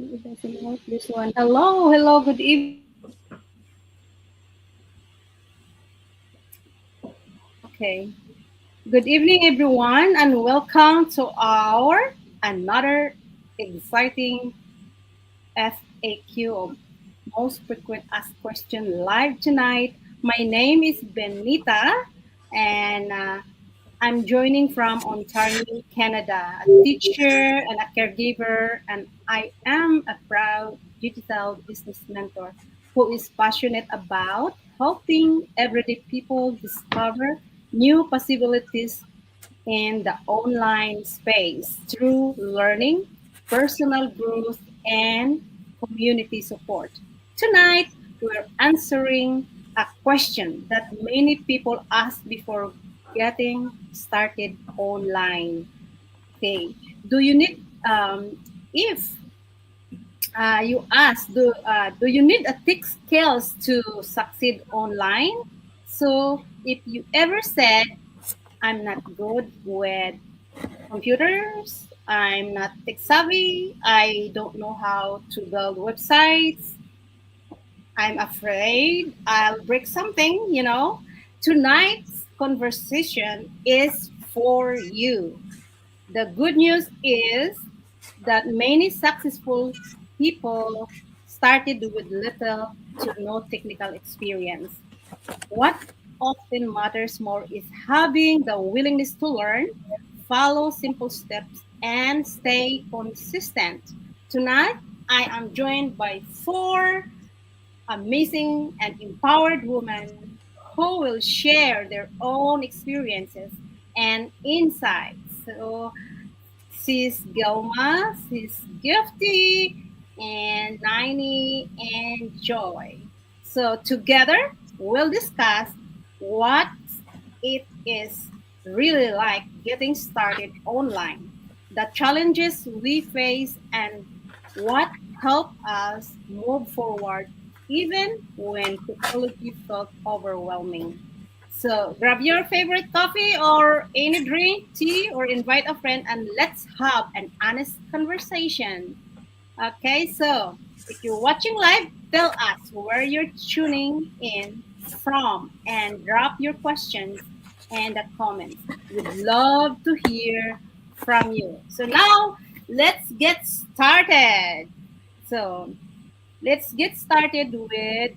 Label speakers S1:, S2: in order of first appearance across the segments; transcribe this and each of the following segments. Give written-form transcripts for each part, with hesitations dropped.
S1: It doesn't work. This one. Hello, hello. Good evening. Okay. Good evening, everyone, and welcome to our another exciting FAQ of most frequent asked question live tonight. My name is Benita, and I'm joining from Ontario, Canada, a teacher and a caregiver, and I am a proud digital business mentor who is passionate about helping everyday people discover new possibilities in the online space through learning, personal growth, and community support. Tonight, we're answering a question that many people ask before getting started online. Okay, do you need if you ask, do you need a thick skills to succeed online? So, if you ever said, I'm not good with computers. I'm not tech savvy. I don't know how to build websites. I'm afraid I'll break something. Tonight's conversation is for you. The good news is that many successful people started with little to no technical experience. What often matters more is having the willingness to learn, follow simple steps, and stay consistent. Tonight, I am joined by four amazing and empowered women who will share their own experiences and insights. So, sis Gilma, sis Gifty, and Nayni and Joy. So together we'll discuss what it is really like getting started online, the challenges we face, and what helped us move forward even when technology felt overwhelming. So grab your favorite coffee or any drink, tea, or invite a friend and let's have an honest conversation. Okay, so if you're watching live, tell us where you're tuning in from and drop your questions and the comments. We'd love to hear from you. So now let's get started. So let's get started with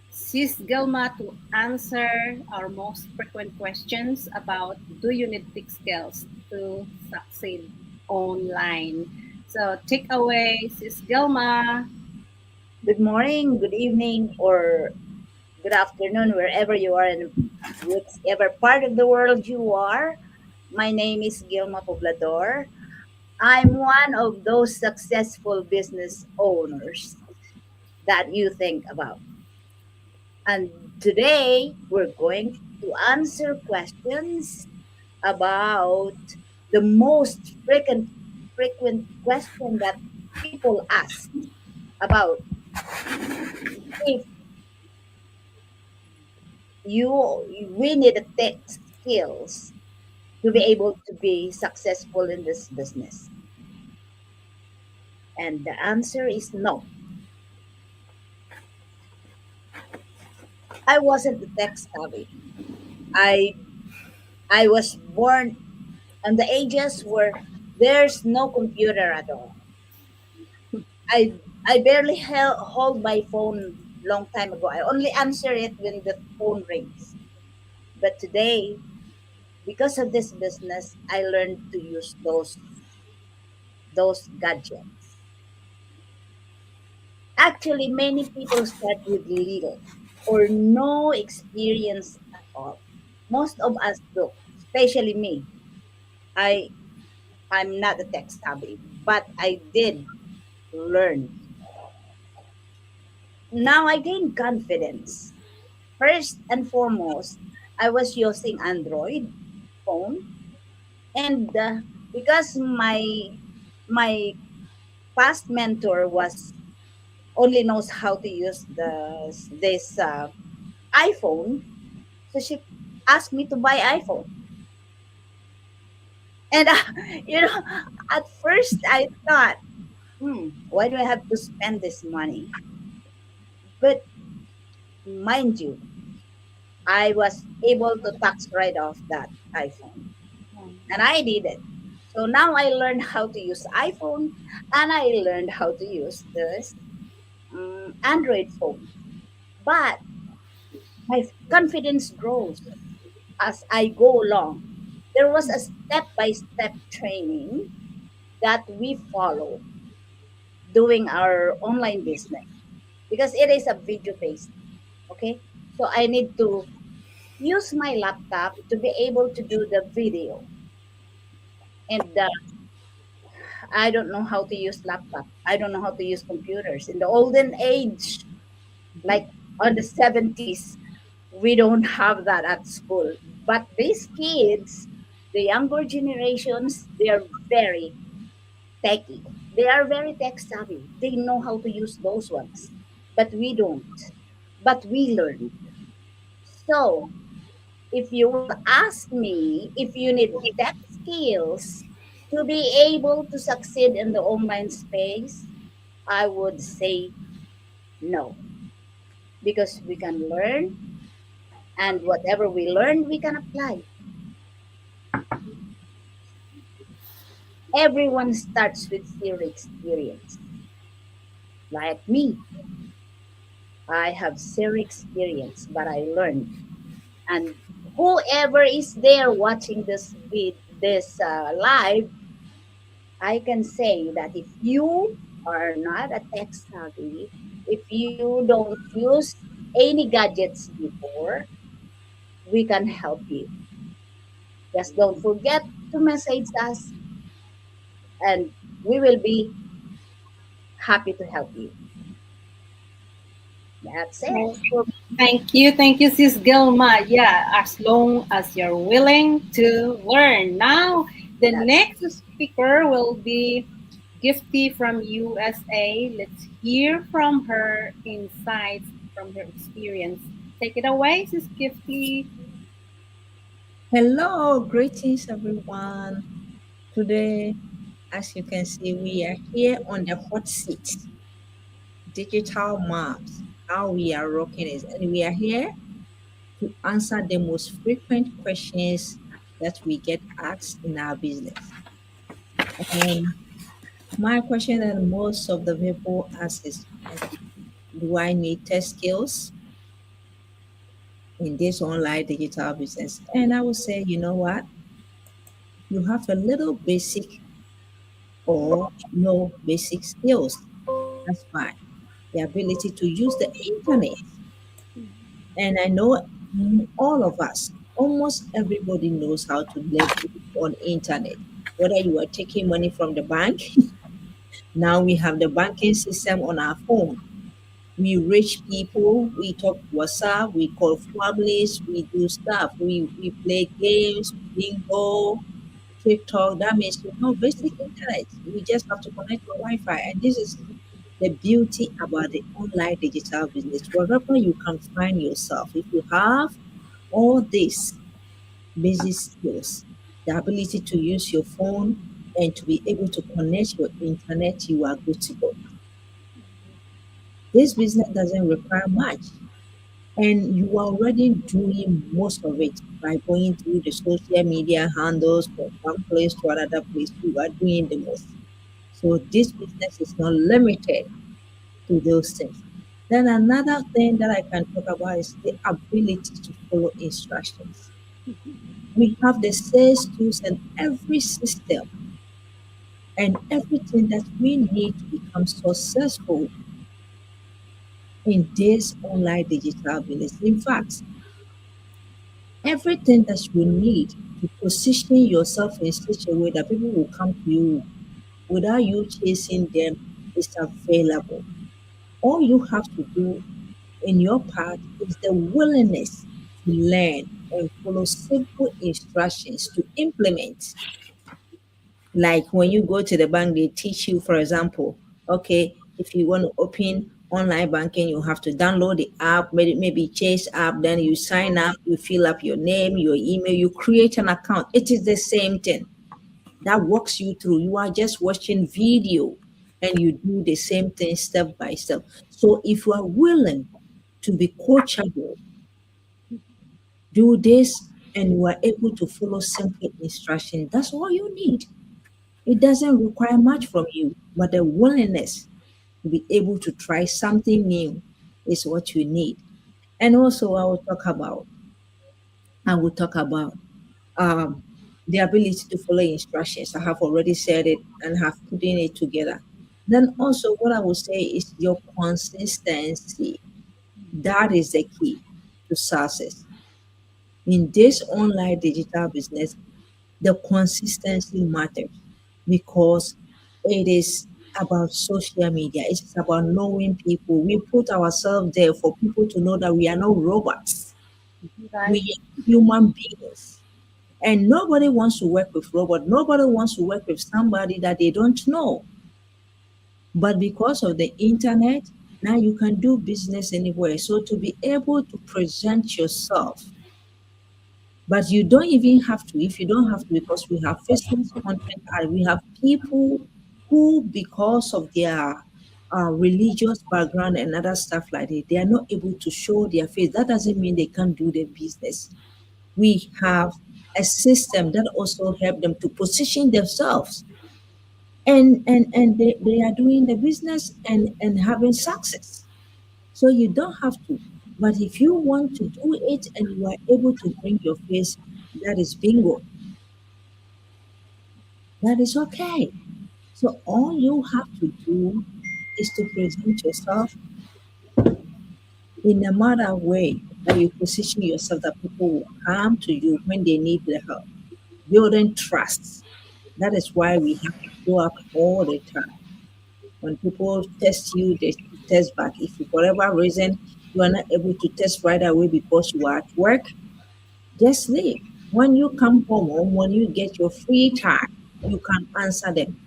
S1: Sis Gilma to answer our most frequent questions about do you need thick skills to succeed online. So take away, Sis Gilma.
S2: Good morning, good evening, or good afternoon, wherever you are in whichever part of the world you are. My name is Gilma Poblador. I'm one of those successful business owners that you think about. And today we're going to answer questions about the most frequent question that people ask about if you we need a tech skills to be able to be successful in this business? And the answer is no. I wasn't tech savvy. I I was born on the ages where there's no computer at all. I barely hold my phone long time ago. I only answer it when the phone rings. But today, because of this business, I learned to use those gadgets. Actually, many people start with little or no experience at all. Most of us do, especially me. I I'm not a tech savvy, but I did learn. Now I gained confidence. First and foremost, I was using Android phone, and because my past mentor was only knows how to use this iPhone. So she asked me to buy iPhone. And, you know, at first I thought, why do I have to spend this money? But mind you, I was able to tax write off that iPhone, and I did it. So now I learned how to use iPhone, and I learned how to use this Android phone. But my confidence grows as I go along. There was a step by step training that we follow doing our online business because it is a video based. Okay. So I need to use my laptop to be able to do the video. And I don't know how to use laptop. I don't know how to use computers. In the olden age, like on the 70s, we don't have that at school. But these kids, the younger generations, they are very techy. They are very tech savvy. They know how to use those ones. But we don't. But we learned. So if you will ask me if you need tech skills to be able to succeed in the online space, I would say no. Because we can learn, and whatever we learn, we can apply. Everyone starts with zero experience. Like me, I have zero experience, but I learned. And whoever is there watching this live, I can say that if you are not a tech savvy, if you don't use any gadgets before, we can help you. Just don't forget to message us, and we will be happy to help you. That's it.
S1: Oh, thank you, Sis Gilma. Yeah, as long as you're willing to learn. Now, the
S2: That's
S1: next speaker will be Gifty from USA. Let's hear from her insights from her experience. Take it away, Sis Gifty.
S3: Hello, greetings everyone. Today, as you can see, we are here on the hot seat, digital moms, how we are rocking it. And we are here to answer the most frequent questions that we get asked in our business. And my question that most of the people ask is, do I need test skills in this online digital business? And I would say, you know what? You have a little basic or no basic skills. That's fine. The ability to use the internet. And I know all of us, almost everybody knows how to leverage on internet. Whether you are taking money from the bank, now we have the banking system on our phone. We reach people, we talk WhatsApp, we call families, we do stuff. We play games, bingo, TikTok. That means you know basic internet. We just have to connect your Wi-Fi. And this is the beauty about the online digital business. Wherever you can find yourself, if you have all these basic skills, the ability to use your phone and to be able to connect your internet, you are good to go. This business doesn't require much. And you are already doing most of it by going through the social media handles from one place to another place. You are doing the most. So this business is not limited to those things. Then another thing that I can talk about is the ability to follow instructions. We have the sales tools and every system and everything that we need to become successful in this online digital business. In fact, everything that you need to position yourself in such a way that people will come to you without you chasing them is available. All you have to do in your part is the willingness to learn and follow simple instructions to implement. Like when you go to the bank, they teach you, for example, okay, if you want to open online banking, you have to download the app, maybe Chase app, then you sign up, you fill up your name, your email, you create an account. It is the same thing that walks you through. You are just watching video. and you do the same thing step by step. So if you are willing to be coachable, do this, and you are able to follow simple instructions, that's all you need. It doesn't require much from you, but the willingness to be able to try something new is what you need. And also, I will talk about um, the ability to follow instructions. I have already said it and have putting it together. Then also, what I will say is your consistency. That is the key to success. In this online digital business, the consistency matters because it is about social media. It is about knowing people. We put ourselves there for people to know that we are not robots. We
S1: Right.
S3: are human beings. And nobody wants to work with robot. Nobody wants to work with somebody that they don't know. But because of the internet, now you can do business anywhere. So to be able to present yourself, but you don't even have to, if you don't have to, because we have faceless content and we have people who, because of their religious background and other stuff like that, they are not able to show their face. That doesn't mean they can't do their business. We have a system that also help them to position themselves, and they are doing the business and having success. So you don't have to. But if you want to do it and you are able to bring your face, that is bingo. That is okay. So all you have to do is to present yourself in a matter way that you position yourself that people will come to you when they need the help. Building trust. That is why we have to show up all the time. When people test you, they test back. If for whatever reason you are not able to test right away because you are at work, just leave. When you come home or when you get your free time, you can answer them.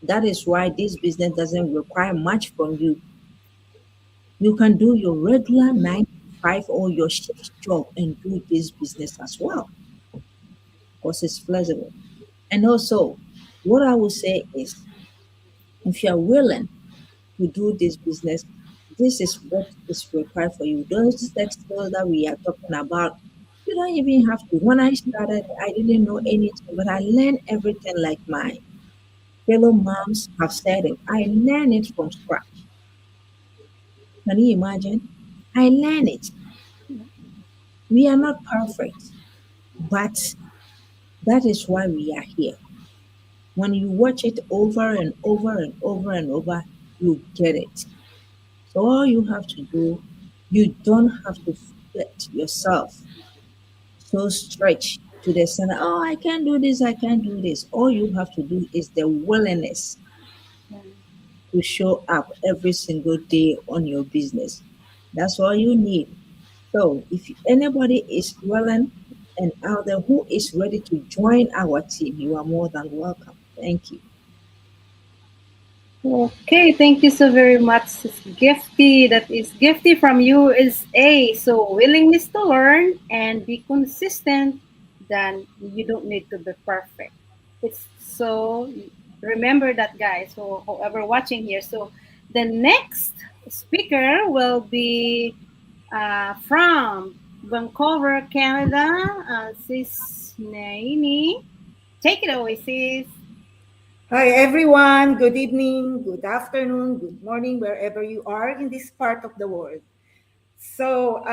S3: That is why this business doesn't require much from you. You can do your regular 9 to 5 or your shift job and do this business as well because it's flexible. And also, what I will say is if you are willing to do this business, this is what is required for you. Those tech skills that we are talking about, you don't even have to. When I started, I didn't know anything, but I learned everything like my fellow moms have said it. I learned it from scratch. Can you imagine? I learned it. We are not perfect, but that is why we are here. When you watch it over and over and over and over, you get it. So all you have to do, you don't have to fit yourself so stretch to the center. Oh, I can't do this, I can't do this. All you have to do is the willingness
S1: Yeah.
S3: to show up every single day on your business. That's all you need. So if anybody is willing and out there who is ready to join our team, you are more than welcome. Thank you.
S1: Okay, thank you so very much, Sis Gifty. That is Gifty from USA. So willingness to learn and be consistent, then you don't need to be perfect. It's so remember that, guys. So whoever watching here. So the next speaker will be from Vancouver, Canada. Sis Nayni. Take it away, sis.
S4: Hi everyone, good evening, good afternoon, good morning, wherever you are in this part of the world. So,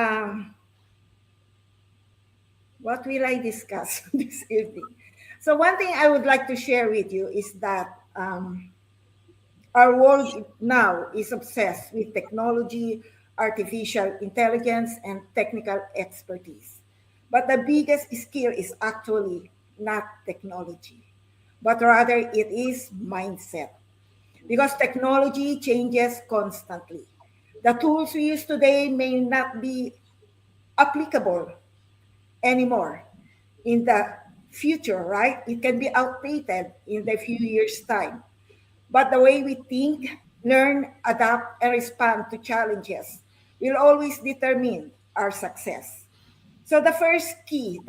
S4: what will I discuss this evening? So, one thing I would like to share with you is that our world now is obsessed with technology, artificial intelligence, and technical expertise. But the biggest skill is actually not technology, but rather it is mindset because technology changes constantly. The tools we use today may not be applicable anymore in the future, right? It can be outdated in the few years' time. But the way we think, learn, adapt, and respond to challenges will always determine our success. So the first key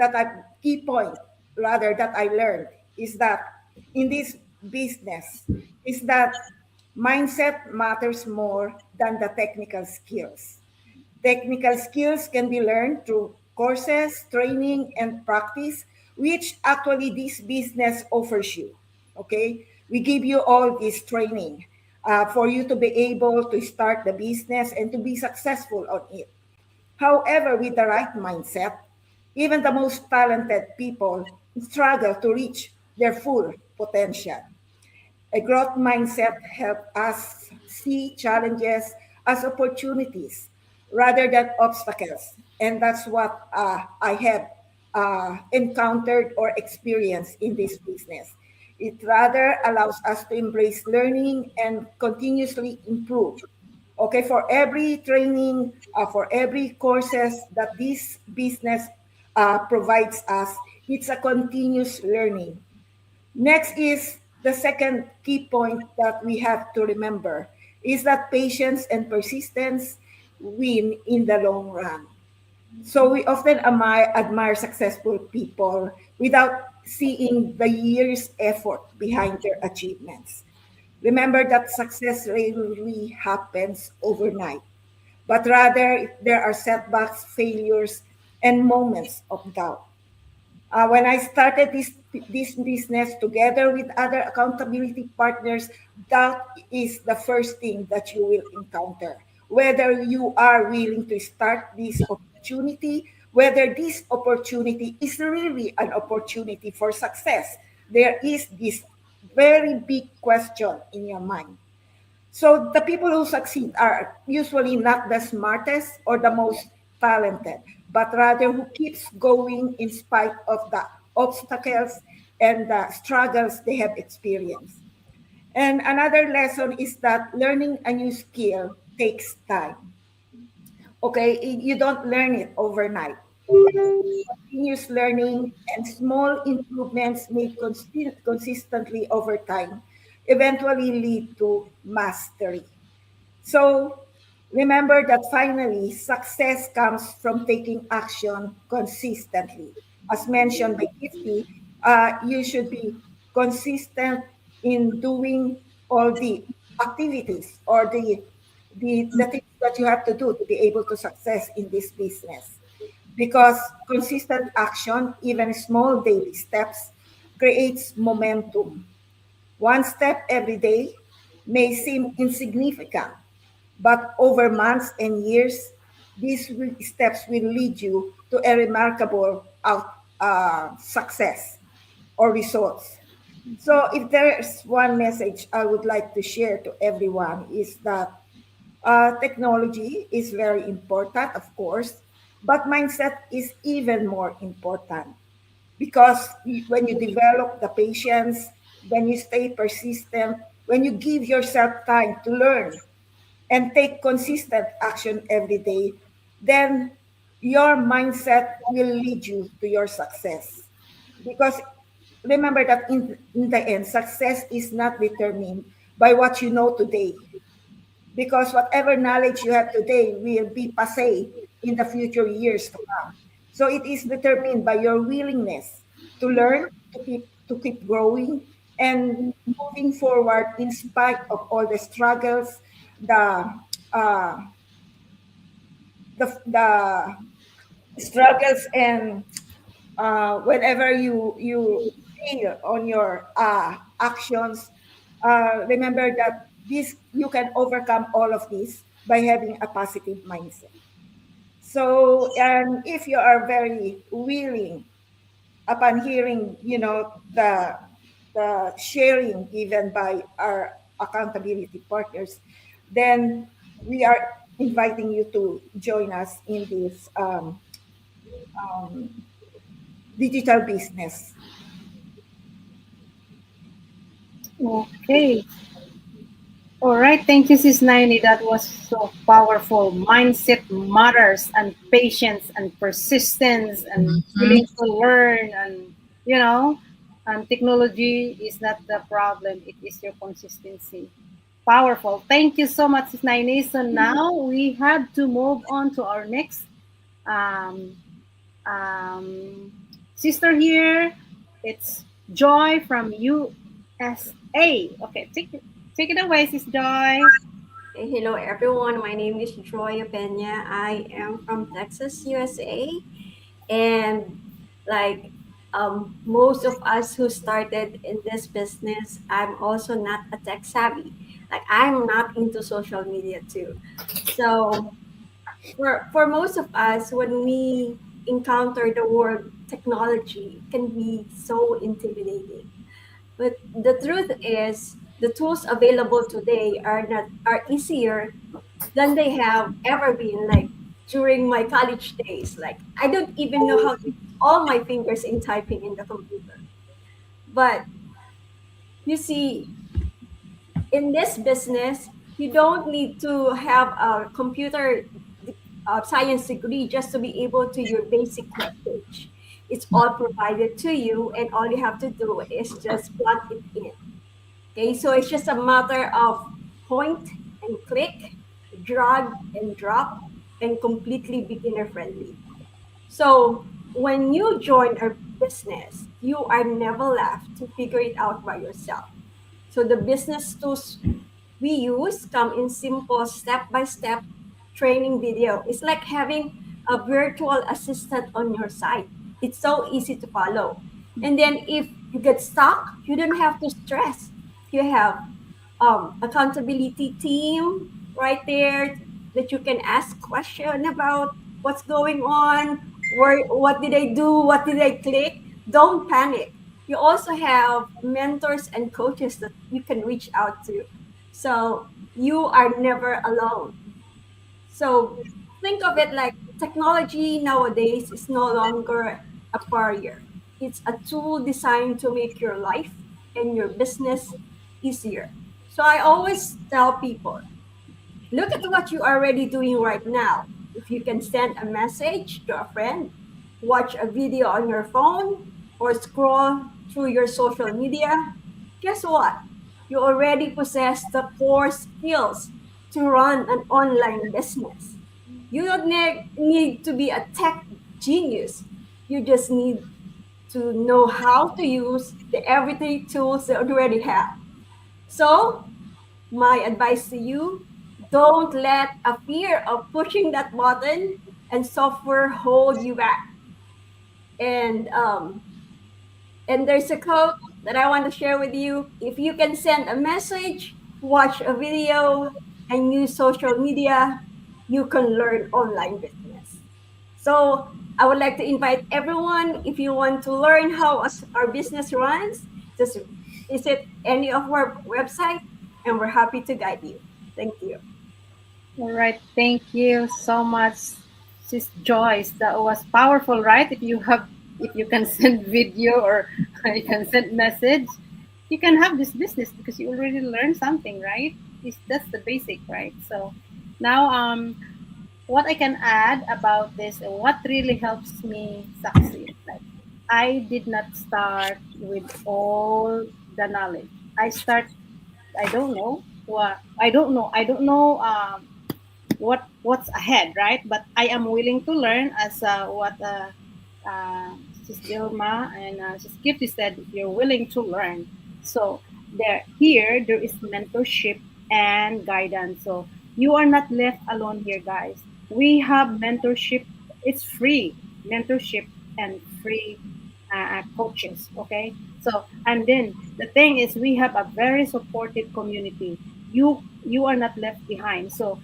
S4: point rather that I learned is that in this business is that Mindset matters more than the technical skills. Technical skills can be learned through courses, training, and practice, which actually this business offers you. Okay, we give you all this training for you to be able to start the business and to be successful on it. However, with the right mindset, even the most talented people struggle to reach their full potential. A growth mindset helps us see challenges as opportunities rather than obstacles. And that's what I have encountered or experienced in this business. It rather allows us to embrace learning and continuously improve. Okay, for every training, for every courses that this business provides us, it's a continuous learning. Next is the second key point that we have to remember is that patience and persistence win in the long run. So we often admire successful people without seeing the years' effort behind their achievements. Remember that success rarely happens overnight, but rather there are setbacks, failures, and moments of doubt. When I started this business together with other accountability partners, that is the first thing that you will encounter. Whether you are willing to start this opportunity, whether this opportunity is really an opportunity for success, there is this very big question in your mind. So the people who succeed are usually not the smartest or the most talented, but rather who keeps going in spite of the obstacles and the struggles they have experienced. And another lesson is that learning a new skill takes time. Okay, you don't learn it overnight. Continuous learning and small improvements made consistently over time eventually lead to mastery. So remember that finally, success comes from taking action consistently. As mentioned by Gifty, you should be consistent in doing all the activities or the things that you have to do to be able to success in this business. Because consistent action, even small daily steps, creates momentum. One step every day may seem insignificant, but over months and years, steps will lead you to a remarkable success or results. So, if there's one message I would like to share to everyone, is that technology is very important, of course, but mindset is even more important because when you develop the patience, when you stay persistent, when you give yourself time to learn and take consistent action every day, then your mindset will lead you to your success. Because remember that in the end, success is not determined by what you know today, because whatever knowledge you have today will be passe in the future years to come. So it is determined by your willingness to learn, to keep growing, and moving forward in spite of all the struggles, the uh, the struggles, and whenever you fail on your actions, remember that this you can overcome all of this by having a positive mindset. So, and if you are very willing, upon hearing, the sharing given by our accountability partners, then we are inviting you to join us in this um, digital business.
S1: Okay. All right. Thank you, Sis Nayni. That was so powerful. Mindset matters, and patience and persistence and
S3: Mhm.
S1: willing to learn, and technology is not the problem. It is your consistency. Powerful. Thank you so much, Sis Nayni. So now we have to move on to our next um, um, sister here. It's Joy from USA. Okay, take it. Take it away, Sis Joy.
S5: Hello everyone, my name is Joya Pena. I am from Texas, USA. And like most of us who started in this business, I'm also not a tech savvy. Like I'm not into social media too. So for most of us, when we encounter the word technology, it can be so intimidating. But the truth is, the tools available today are easier than they have ever been. Like during my college days, like I don't even know how to use all my fingers in typing in the computer. But you see, in this business, you don't need to have a computer science degree just to be able to your basic web page. It's all provided to you, and all you have to do is just plug it in. Okay, so it's just a matter of point and click, drag and drop, and completely beginner friendly. So when you join a business, you are never left to figure it out by yourself. So the business tools we use come in simple step-by-step training video. It's like having a virtual assistant on your side. It's so easy to follow. And then if you get stuck, you don't have to stress. You have accountability team right there that you can ask question about what's going on, where, what did I do, what did I click. Don't panic. You also have mentors and coaches that you can reach out to, so you are never alone. So think of it like technology nowadays is no longer a barrier. It's a tool designed to make your life and your business easier. So I always tell people, look at what you're already doing right now. If you can send a message to a friend, watch a video on your phone, or scroll through your social media, guess what? You already possess the core skills to run an online business. You don't need to be a tech genius. You just need to know how to use the everyday tools that you already have. So my advice to you, don't let a fear of pushing that button and software hold you back. And there's a quote that I want to share with you. If you can send a message, watch a video, and use social media, you can learn online business. So I would like to invite everyone, if you want to learn how our business runs, just visit any of our website, and we're happy to guide you. Thank you.
S1: All right, thank you so much, Sis Joyce. That was powerful, right? If you can send video or you can send message, you can have this business because you already learned something, right? That's the basic, right? So now, what I can add about this and what really helps me succeed, like I did not start with all the knowledge. I start. I don't know what. I don't know. What's ahead, right? But I am willing to learn, as what Sis Gilma and Sis Gifty said. You're willing to learn, so there is mentorship and guidance. So you are not left alone here, guys. We have mentorship. It's free mentorship and free coaches. Okay, so and then the thing is, we have a very supportive community. You are not left behind. So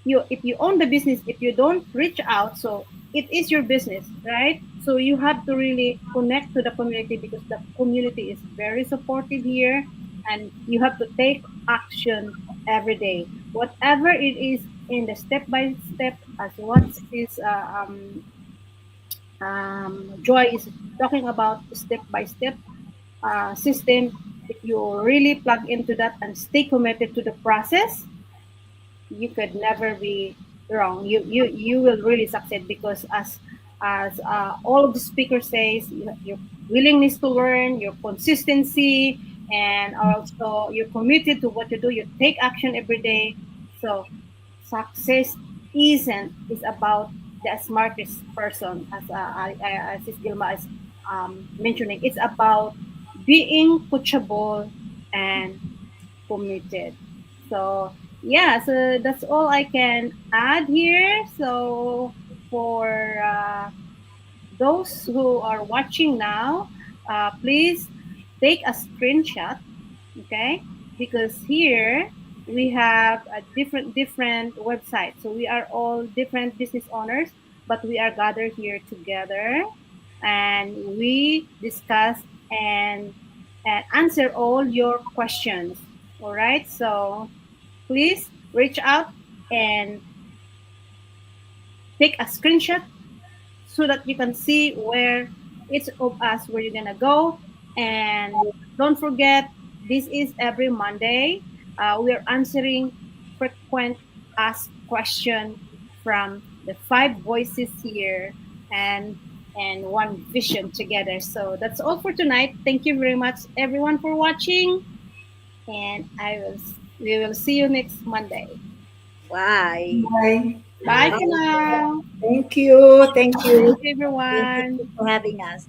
S1: you, if you own the business, if you don't reach out, so it is your business, right? So you have to really connect to the community because the community is very supportive here, and you have to take action every day, whatever it is, in the step by step, as what is Joy is talking about, step by step system. If you really plug into that and stay committed to the process, you could never be wrong. You will really succeed because as all of the speakers says, your willingness to learn, your consistency, and also you're committed to what you do. You take action every day. So success is about the smartest person, as Sis Gilma is mentioning. It's about being coachable and committed. So yeah, so that's all I can add here. So for those who are watching now, please take a screenshot, okay? Because here we have a different websites. So we are all different business owners, but we are gathered here together, and we discuss and answer all your questions. All right. So please reach out and take a screenshot so that you can see where each of us where you're gonna go. And don't forget, this is every Monday. We are answering frequent asked question from the five voices here, and one vision together. So that's all for tonight. Thank you very much, everyone, for watching, and we will see you next Monday.
S2: Bye.
S4: Bye.
S1: Bye
S2: Bye.
S1: for now.
S4: Thank you. Thank
S1: Thank
S4: you.
S1: you,
S2: Thank you
S1: everyone.
S2: for having us.